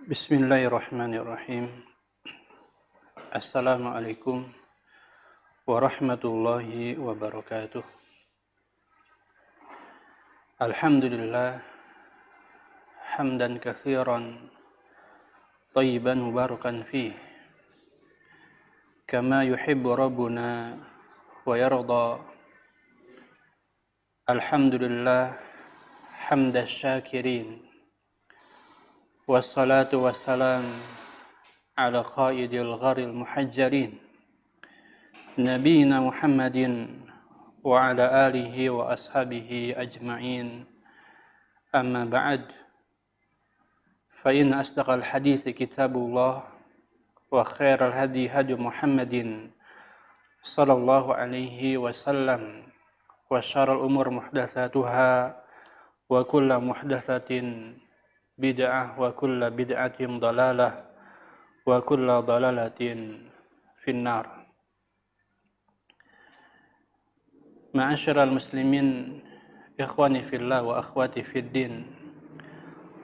Bismillahirrahmanirrahim. Assalamualaikum warahmatullahi wabarakatuh. Alhamdulillah hamdan katsiran thayyiban mubarakan fih kama yuhibbu rabbuna wa yarda. Alhamdulillah hamdas syakirin wassalatu wassalam ala qaidil gharil muhajjalin nabiyina Muhammadin wa ala alihi wa ashabihi ajma'in. Amma ba'd, fa inna asdaqal hadithi kitabullah wa khairal hadi hadi Muhammadin sallallahu alaihi wasallam wa syarrul umur muhdatsatuha wa kullu muhdatsatin bid'ah wa kullu bid'atin dhalalah wa kullu dhalalatin finnar. Ma'asyiral muslimin, ikhwani fillah wa akhwati fid din,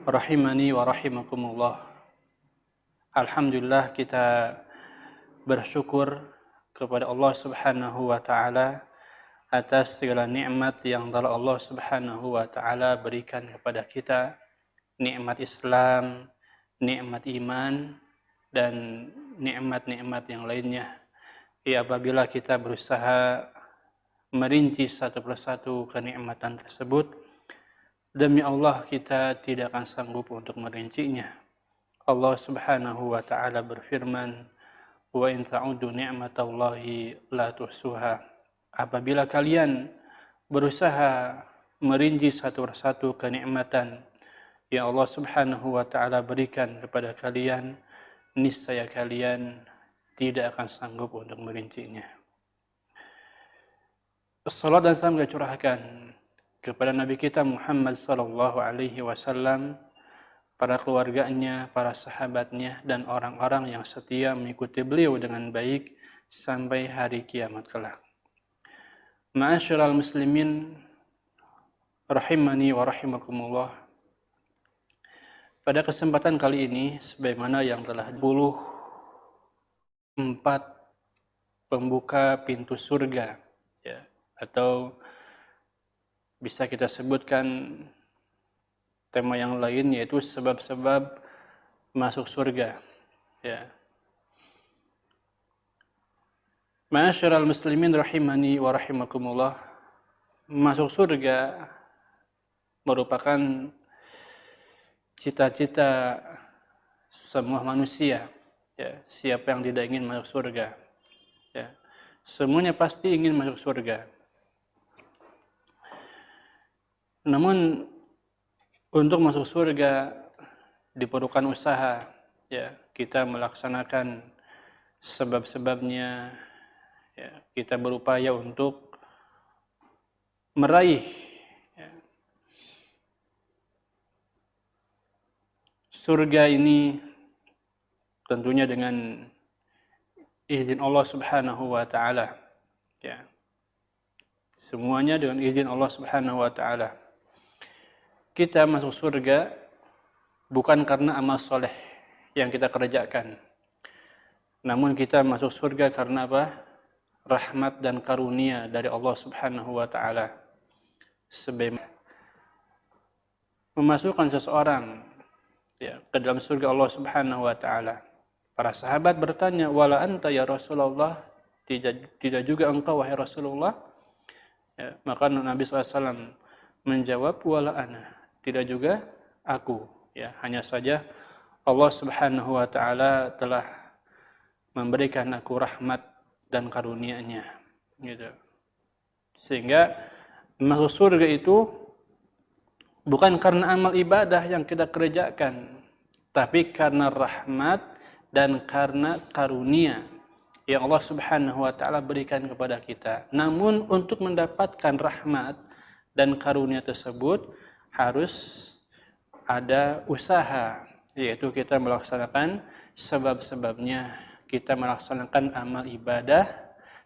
rahimani wa rahimakumullah. Alhamdulillah, kita bersyukur kepada Allah Subhanahu wa taala atas segala nikmat yang telah Allah Subhanahu wa taala berikan kepada kita, nikmat Islam, nikmat iman, dan nikmat-nikmat yang lainnya. Apabila kita berusaha merinci satu persatu kenikmatan tersebut, demi Allah kita tidak akan sanggup untuk merincinya. Allah Subhanahu wa taala berfirman, "Wa in ta'udu ni'matallahi la tuhsuha." Apabila kalian berusaha merinci satu persatu kenikmatan yang Allah Subhanahu wa taala berikan kepada kalian, niscaya kalian tidak akan sanggup untuk merincinya. Salat dan salam kita curahkan kepada Nabi kita Muhammad sallallahu alaihi wasallam, para keluarganya, para sahabatnya, dan orang-orang yang setia mengikuti beliau dengan baik sampai hari kiamat kelak. Ma'asyiral muslimin, rahimani wa rahimakumullah. Pada kesempatan kali ini, sebagaimana yang telah 24 pembuka pintu surga, ya, atau bisa kita sebutkan tema yang lain, yaitu sebab-sebab masuk surga, ya. Ma'asyiral muslimin, rahimani wa rahimakumullah. Masuk surga merupakan cita-cita semua manusia, ya. Siapa yang tidak ingin masuk surga, ya. Semuanya pasti ingin masuk surga. Namun untuk masuk surga diperlukan usaha, ya. Kita melaksanakan sebab-sebabnya, ya. Kita berupaya untuk meraih, ya, surga ini tentunya dengan izin Allah Subhanahu wa taala, ya. Semuanya dengan izin Allah Subhanahu wa taala. Kita masuk surga bukan karena amal soleh yang kita kerjakan, namun kita masuk surga karena apa? Rahmat dan karunia dari Allah Subhanahu wa taala. Sebagaimana memasukkan seseorang, ya, ke dalam surga Allah Subhanahu wa taala. Para sahabat bertanya, "Wala anta ya Rasulullah?" Tidak juga engkau wahai Rasulullah? Ya, maka Nabi SAW menjawab, "Wala ana." Tidak juga aku, ya. Hanya saja Allah Subhanahu wa taala telah memberikan aku rahmat dan karunia-Nya, gitu. Sehingga masuk surga itu bukan karena amal ibadah yang kita kerjakan, tapi karena rahmat dan karena karunia yang Allah Subhanahu wa taala berikan kepada kita. Namun untuk mendapatkan rahmat dan karunia tersebut harus ada usaha, yaitu kita melaksanakan sebab-sebabnya. Kita melaksanakan amal ibadah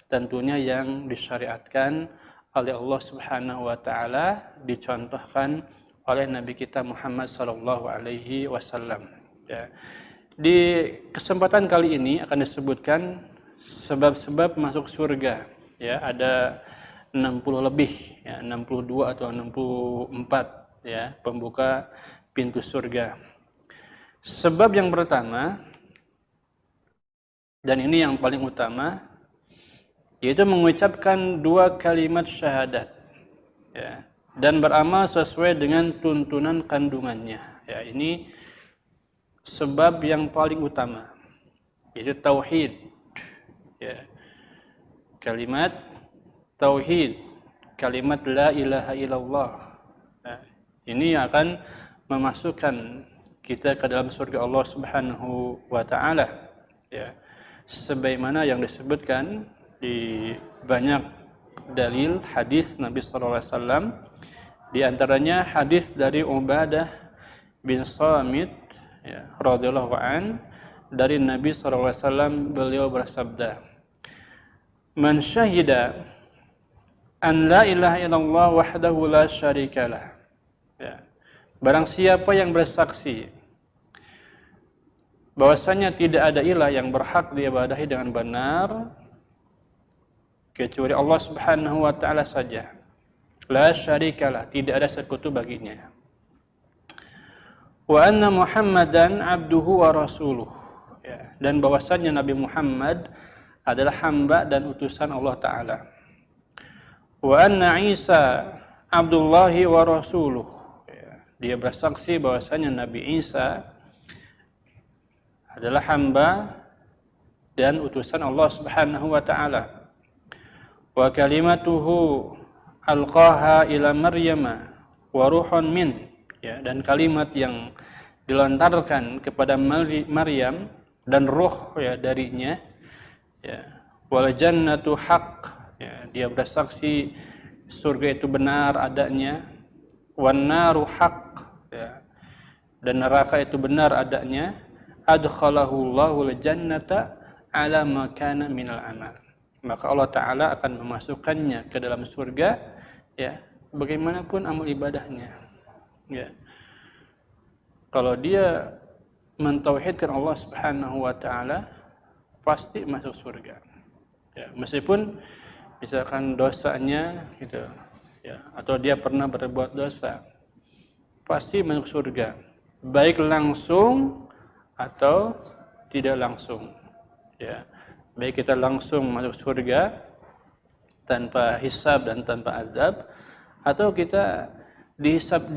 tentunya yang disyariatkan oleh Allah Subhanahu wa taala, dicontohkan oleh Nabi kita Muhammad sallallahu alaihi wasallam. Ya. Di kesempatan kali ini akan disebutkan sebab-sebab masuk surga. Ya, ada 60 lebih, ya, 62 atau 64 ya, pembuka pintu surga. Sebab yang pertama, dan ini yang paling utama, yaitu mengucapkan 2 kalimat syahadat. Ya, dan beramal sesuai dengan tuntunan kandungannya. Ya, ini sebab yang paling utama, yaitu tauhid. Ya. Kalimat tauhid, kalimat la ilaha illallah. Ya. Ini yang akan memasukkan kita ke dalam surga Allah Subhanahu wa taala. Ya. Sebagaimana yang disebutkan di banyak dalil hadis Nabi sallallahu alaihi wasallam, di antaranya hadis dari Ubadah bin Samit, ya, radhiyallahu an, dari Nabi sallallahu alaihi wasallam, beliau bersabda, "Man syahida an la ilaha illallah wahdahu la syarikalah." Ya. Barang siapa yang bersaksi bahwasanya tidak ada ilah yang berhak diibadahi dengan benar kecuali Allah Subhanahu wa taala saja. La syarikalah, tidak ada sekutu baginya. Wa anna Muhammadan abduhu wa rasuluh. Ya. Dan bahwasanya Nabi Muhammad adalah hamba dan utusan Allah Ta'ala. Wa anna Isa abdullahi wa rasuluh. Ya. Dia bersaksi bahwasanya Nabi Isa adalah hamba dan utusan Allah Subhanahu wa Ta'ala. Wa kalimatuhu alqaha ila Maryam wa ruhun min. Ya, dan kalimat yang dilontarkan kepada Maryam dan ruh, ya, darinya. Ya, wal jannatu haq. Ya, dia bersaksi surga itu benar adanya. Wan naru haq. Ya, dan neraka itu benar adanya. Adkhalahu Allahul jannata ala ma kana minal amal. Maka Allah Ta'ala akan memasukkannya ke dalam surga, ya, bagaimanapun amal ibadahnya. Ya. Kalau dia mentauhidkan Allah Subhanahu wa Ta'ala, pasti masuk surga. Ya, meskipun misalkan dosanya gitu, ya, atau dia pernah berbuat dosa, pasti masuk surga, baik langsung atau tidak langsung. Ya, baik kita langsung masuk surga tanpa hisab dan tanpa azab, atau kita dihisab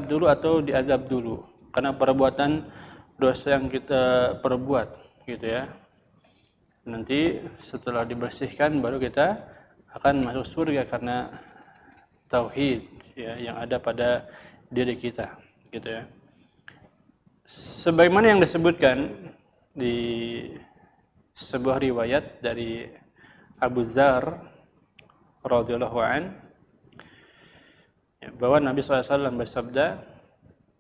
dulu atau diazab dulu karena perbuatan dosa yang kita perbuat, gitu ya. Nanti setelah dibersihkan baru kita akan masuk surga karena tauhid, ya, yang ada pada diri kita, gitu ya. Sebagaimana yang disebutkan di sebuah riwayat dari Abu Dzar radhiyallahu an, bahwa Nabi SAW bersabda,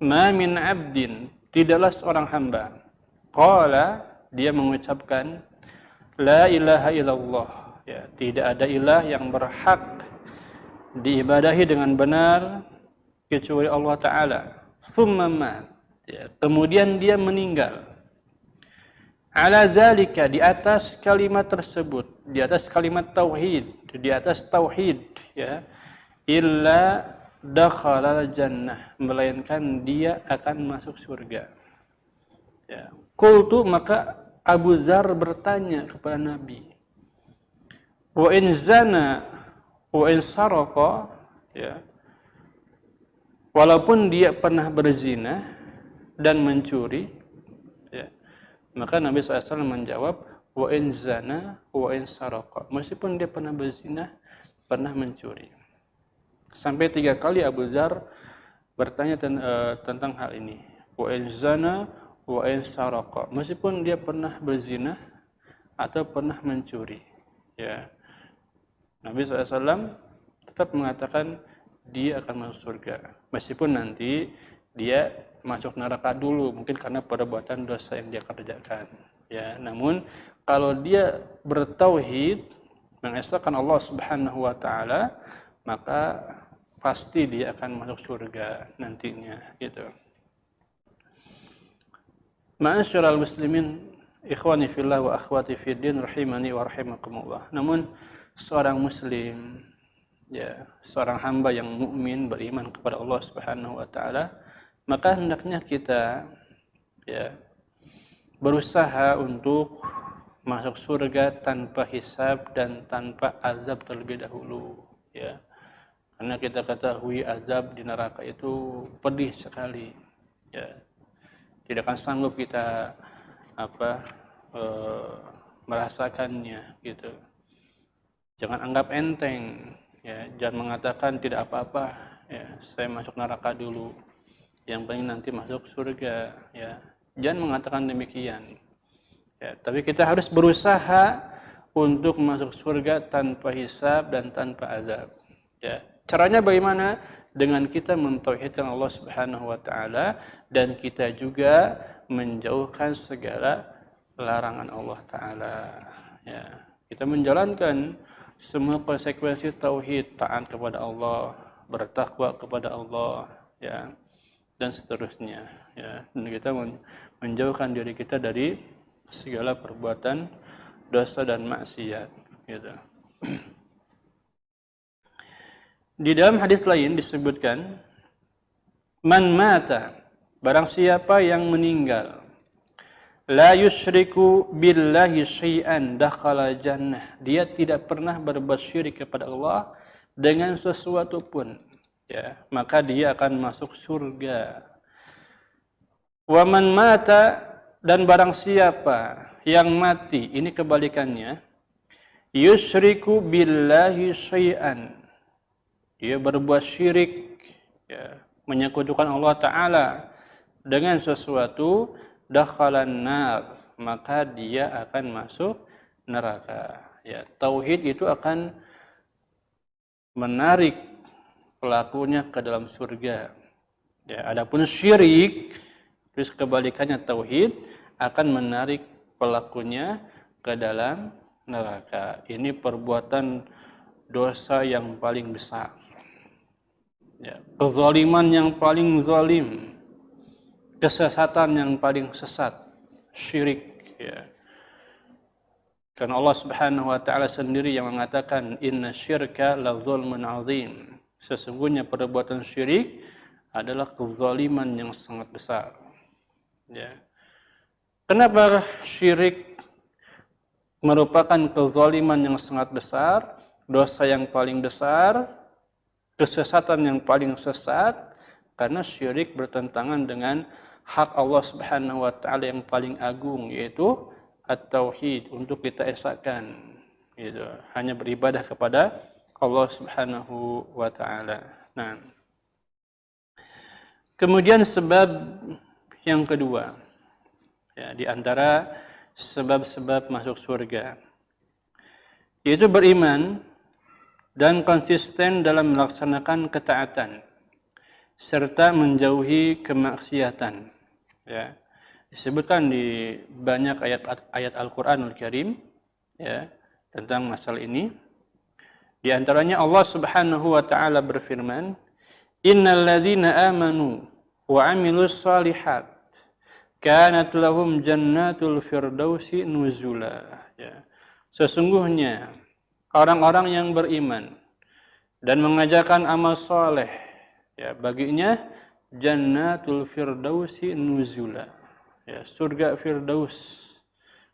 "Ma min abdin," tidaklah seorang hamba, qala, dia mengucapkan la ilaha illallah, ya, tidak ada ilah yang berhak diibadahi dengan benar kecuali Allah Ta'ala, thumma mat, ya, kemudian dia meninggal, ala dzalika, di atas kalimat tersebut, di atas kalimat tauhid, di atas tauhid, ya, illa dakhala jannah, melainkan dia akan masuk surga. Ya. Qultu, maka Abu Dzar bertanya kepada Nabi, wa in zana wa in saraqa, ya, walaupun dia pernah berzina dan mencuri, ya, maka Nabi SAW menjawab, wa in zana wa in saraqa, meskipun dia pernah berzina, pernah mencuri. Sampai 3 kali Abu Dzar bertanya tentang hal ini. Wa in zana wa in saraqa, meskipun dia pernah berzina atau pernah mencuri, ya. Nabi SAW tetap mengatakan dia akan masuk surga, meskipun nanti dia masuk neraka dulu, mungkin karena perbuatan dosa yang dia kerjakan, ya. Namun kalau dia bertauhid, mengesahkan Allah Subhanahu wa Ta'ala, maka pasti dia akan masuk surga nantinya, gitu. Ma'asyiral muslimin, ikhwani fillah wa akhwati fiddin rahimani wa rahimakumullah. Namun seorang muslim, ya, seorang hamba yang mukmin beriman kepada Allah Subhanahu wa taala, maka hendaknya kita ya berusaha untuk masuk surga tanpa hisab dan tanpa azab terlebih dahulu, ya. Karena kita ketahui azab di neraka itu pedih sekali, ya. Tidak akan sanggup kita merasakannya gitu. Jangan anggap enteng, ya. Jangan mengatakan tidak apa-apa, ya. Saya masuk neraka dulu, yang penting nanti masuk surga, ya. Jangan mengatakan demikian, ya. Tapi kita harus berusaha untuk masuk surga tanpa hisab dan tanpa azab, ya. Caranya bagaimana? Dengan kita mentauhidkan Allah Subhanahu wa taala dan kita juga menjauhkan segala larangan Allah taala, ya. Kita menjalankan semua konsekuensi tauhid, taat kepada Allah, bertakwa kepada Allah, ya, dan seterusnya, ya. Dan kita menjauhkan diri kita dari segala perbuatan dosa dan maksiat, gitu. Di dalam hadis lain disebutkan, man mata, barang siapa yang meninggal, la yusyriku billahi syai'an dakhala jannah, dia tidak pernah berbuat syirik kepada Allah dengan sesuatu pun, ya, maka dia akan masuk surga. Wa man mata, dan barang siapa yang mati, ini kebalikannya, yusyriku billahi syai'an, dia berbuat syirik, ya, menyekutukan Allah Ta'ala dengan sesuatu, dakhalan nar, maka dia akan masuk neraka, ya. Tauhid itu akan menarik pelakunya ke dalam surga, ya. Adapun syirik, terus kebalikannya tauhid, akan menarik pelakunya ke dalam neraka. Ini perbuatan dosa yang paling besar, ya. Kezaliman yang paling zalim, kesesatan yang paling sesat, syirik, ya. Karena Allah Subhanahu wa taala sendiri yang mengatakan inna syirka la zulmun azim. Sesungguhnya perbuatan syirik adalah kezaliman yang sangat besar, ya. Kenapa syirik merupakan kezaliman yang sangat besar, dosa yang paling besar, kesesatan yang paling sesat? Karena syirik bertentangan dengan hak Allah Subhanahu wa taala yang paling agung, yaitu at-tauhid, untuk kita esahkan, gitu. Hanya beribadah kepada Allah Subhanahu wa taala. Nah, kemudian sebab yang kedua, ya, di antara sebab-sebab masuk surga, yaitu beriman dan konsisten dalam melaksanakan ketaatan serta menjauhi kemaksiatan, ya. Disebutkan di banyak ayat Al-Qur'anul Karim, ya, tentang masalah ini. Di antaranya Allah Subhanahu wa taala berfirman, innal ladzina amanu wa 'amilus shalihat kanat lahum jannatul firdausi nuzula, ya. Sesungguhnya orang-orang yang beriman dan mengajarkan amal soleh, ya, baginya jannatul firdausi nuzula, ya, surga firdaus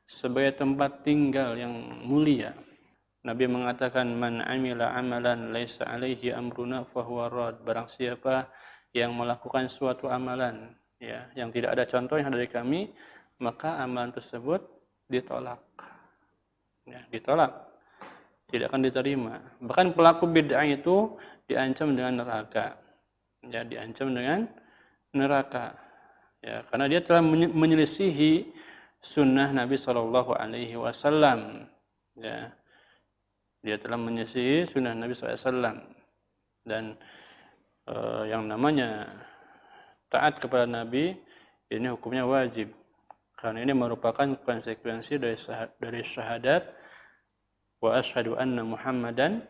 sebagai tempat tinggal yang mulia. Nabi mengatakan man amila amalan laisa alaihi amruna fahuwa rad, barang siapa yang melakukan suatu amalan, ya, yang tidak ada contohnya dari kami, maka amalan tersebut ditolak, ya, ditolak, tidak akan diterima. Bahkan pelaku bid'ah itu diancam dengan neraka, ya, diancam dengan neraka, ya, karena dia telah menyelisihi sunnah Nabi Shallallahu Alaihi Wasallam, ya, dia telah menyelisihi sunnah Nabi SAW. Dan yang namanya taat kepada Nabi ini hukumnya wajib, karena ini merupakan konsekuensi dari syahadat wa asyhadu anna Muhammadan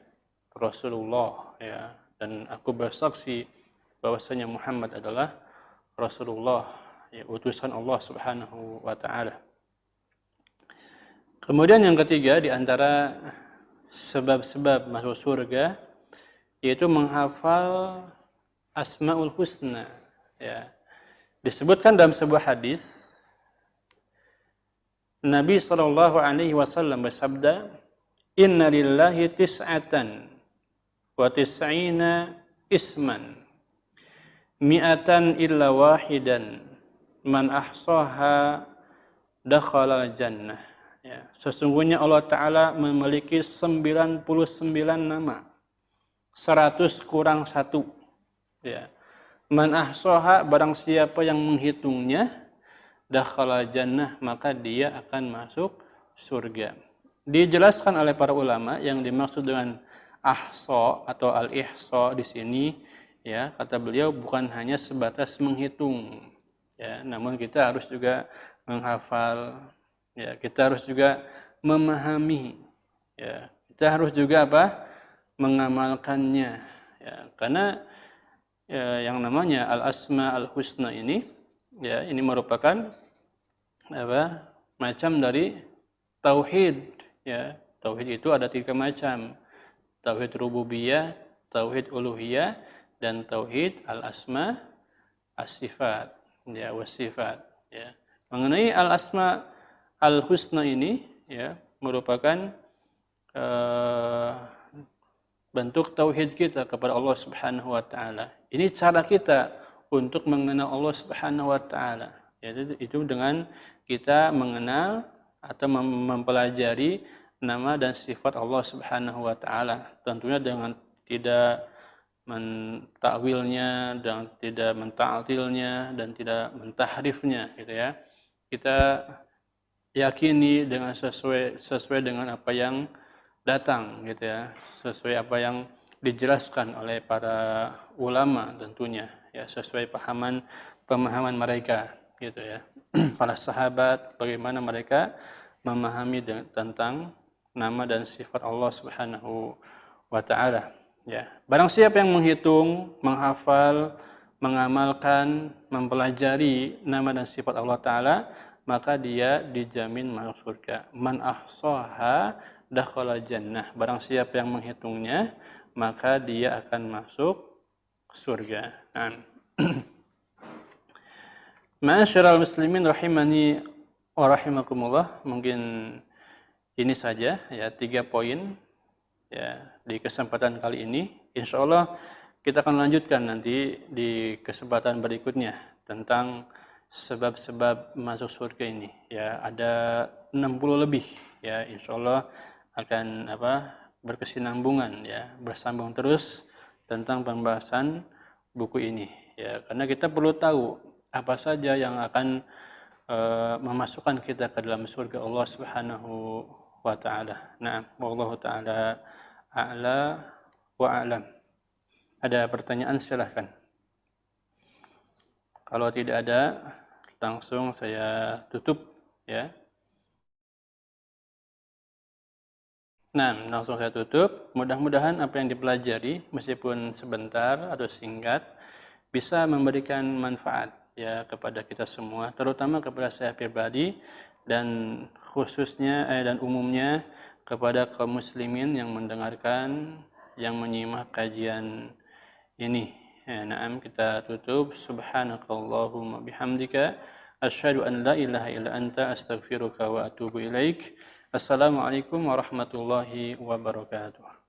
Rasulullah, ya, dan aku bersaksi bahwasanya Muhammad adalah Rasulullah, ya, utusan Allah Subhanahu wa taala. Kemudian yang ketiga di antara sebab-sebab masuk surga yaitu menghafal Asmaul Husna, ya. Disebutkan dalam sebuah hadis Nabi sallallahu alaihi wasallam bersabda, "Inna lillahi tis'atan wa tis'ina isman, mi'atan illa wahidan, man ahsaha dakhala jannah." Ya, sesungguhnya Allah Ta'ala memiliki 99 nama, 100 kurang 1. Ya. Man ahsaha, barang siapa yang menghitungnya, dakhala jannah, maka dia akan masuk surga. Dijelaskan oleh para ulama yang dimaksud dengan ahsa atau al-ihsa di sini, ya, kata beliau bukan hanya sebatas menghitung, ya, namun kita harus juga menghafal, ya, kita harus juga memahami, ya, kita harus juga apa? Mengamalkannya, ya, karena ya, yang namanya al-asma al-husna ini, ya, ini merupakan apa? Macam dari tauhid, ya. Tauhid itu ada 3 macam. Tauhid rububiyah, tauhid uluhiyah, dan tauhid al-asma as-sifat, ya, was-sifat, ya. Mengenai al-asma al-husna ini, ya, merupakan bentuk tauhid kita kepada Allah Subhanahu wa taala. Ini cara kita untuk mengenal Allah Subhanahu wa taala. Yaitu itu dengan kita mengenal atau mempelajari nama dan sifat Allah Subhanahu wa taala. Tentunya dengan tidak mentakwilnya dan tidak menta'tilnya dan tidak mentahrifnya, gitu ya. Kita yakini dengan sesuai dengan apa yang datang, gitu ya, sesuai apa yang dijelaskan oleh para ulama tentunya, ya, sesuai pemahaman mereka, gitu ya. Para sahabat bagaimana mereka memahami tentang nama dan sifat Allah Subhanahu wa taala, ya. Barang siapa yang menghitung, menghafal, mengamalkan, mempelajari nama dan sifat Allah taala, maka dia dijamin masuk surga. Man ahsaha dakhala jannah. Barang siapa yang menghitungnya, maka dia akan masuk surga. Ma'asyiral muslimin rahimani wa rahimakumullah. Mungkin ini saja, ya, 3 poin, ya, di kesempatan kali ini. Insyaallah kita akan lanjutkan nanti di kesempatan berikutnya tentang sebab-sebab masuk surga ini, ya. Ada 60 lebih, ya. Insyaallah akan berkesinambungan, ya, bersambung terus tentang pembahasan buku ini, ya, karena kita perlu tahu apa saja yang akan memasukkan kita ke dalam surga Allah Subhanahu wa taala. Nah, wallahu taala a'la wa a'lam. Ada pertanyaan, silahkan. Kalau tidak ada, langsung saya tutup, ya. Nah, langsung saya tutup. Mudah-mudahan apa yang dipelajari, meskipun sebentar atau singkat, bisa memberikan manfaat, ya, kepada kita semua, terutama kepada saya pribadi dan khususnya dan umumnya kepada kaum muslimin yang mendengarkan, yang menyimak kajian ini. Ya, naam, kita tutup. Subhanakallahumma bihamdika asyhadu an la ilaha illa anta astaghfiruka wa atubu ilaik. Assalamualaikum warahmatullahi wabarakatuh.